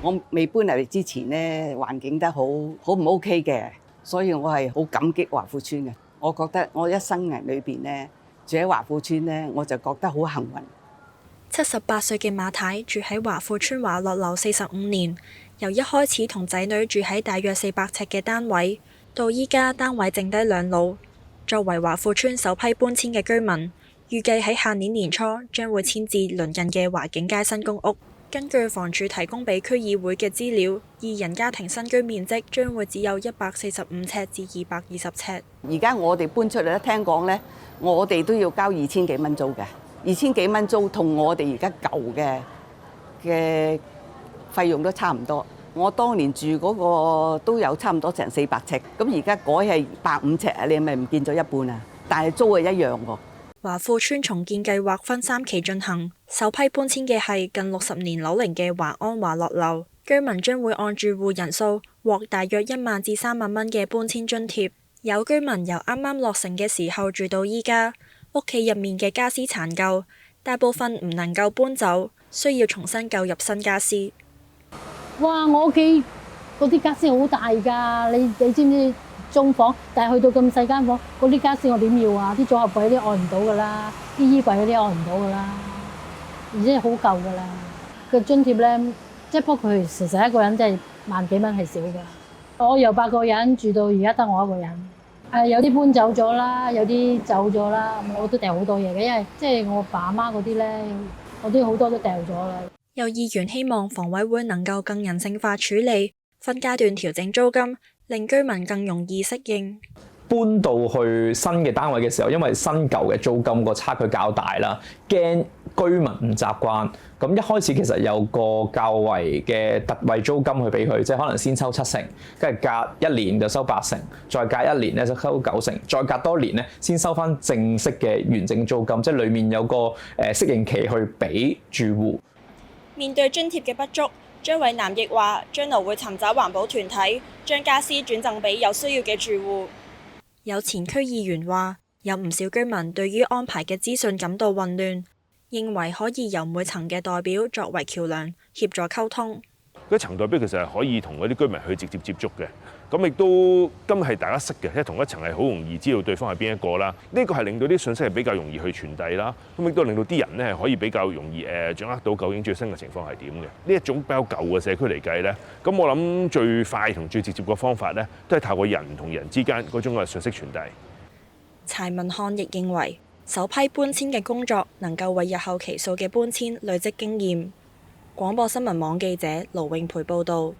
我未搬入嚟之前咧，環境都好唔 OK 嘅，所以我係好感激華富村嘅。我覺得我一生人裏邊咧，住喺華富村咧，我就覺得好幸運。78歲嘅馬太住喺華富村華樂樓45年，由一開始同仔女住喺大約400尺嘅單位，到依家單位剩低2樓。作為華富村首批搬遷嘅居民，預計喺下年年初將會遷至鄰近嘅華景街新公屋。根據房署提供俾區議會嘅資料，2人家庭新居面積將會只有145尺至220尺。而家我哋搬出嚟咧，聽講咧，我哋都要交2000幾蚊租嘅，2000幾蚊租同我哋而家舊嘅費用都差唔多。我當年住嗰個都有差唔多成400尺，咁而家改係150尺啊，你係咪唔見咗一半啊？但係租係一樣喎。華富村重建計劃分3期進行，首批搬遷嘅係近60年樓齡嘅華安華樂樓，居民將會按住戶人數獲大約1萬至3萬蚊嘅搬遷津貼。有居民由啱啱落成嘅時候住到依家，屋企入面嘅家私殘舊，大部分唔能夠搬走，需要重新購入新家私。哇！我屋企嗰啲家私好大㗎，你知唔知？中房，但係去到咁細間房，嗰啲家私我點要啊？啲組合櫃啲按唔到㗎啦，啲衣櫃嗰啲按唔到㗎啦，而且好舊㗎啦。個津貼咧，即係幫佢實實一個人，即係萬幾蚊係少㗎。我由8個人住到而家得我一個人。有啲搬走咗啦，有啲走咗啦，我都掉好多嘢嘅，因為即係我爸阿媽嗰啲咧，我啲好多都掉咗啦。有議員希望房委會能夠更人性化處理，分階段調整租金，令居民更容易適應。搬到去新嘅單位嘅時候，因為新舊嘅租金個差距較大啦，驚居民唔習慣。咁一開始其實有個較為嘅特惠租金去俾佢，即係可能先收7成，跟住隔1年就收8成，再隔1年咧就收9成，再隔多年咧先收翻正式嘅完整租金，即係裡面有個適應期去俾住戶。面對津貼嘅不足，張偉南亦話將來會尋找環保團體，將家私轉贈俾有需要嘅住戶。有前區議員話，有唔少居民對於安排嘅資訊感到混亂，認為可以由每層嘅代表作為橋梁協助溝通。嗰層代表其實係可以同嗰啲居民去直接接觸嘅，咁亦都今日係大家識嘅，因為同一層係好容易知道對方係邊一個啦。呢個係令到啲信息係比較容易去傳遞啦，咁亦都令到啲人咧係可以比較容易掌握到究竟最新嘅情況係點嘅。呢一種比較舊嘅社區嚟計咧，咁我諗最快同最直接嘅方法咧，都係透過人同人之間嗰種嘅信息傳遞。柴文漢亦認為，首批搬遷嘅工作能夠為日後期數嘅搬遷累積經驗。廣播新聞網記者盧永培報導。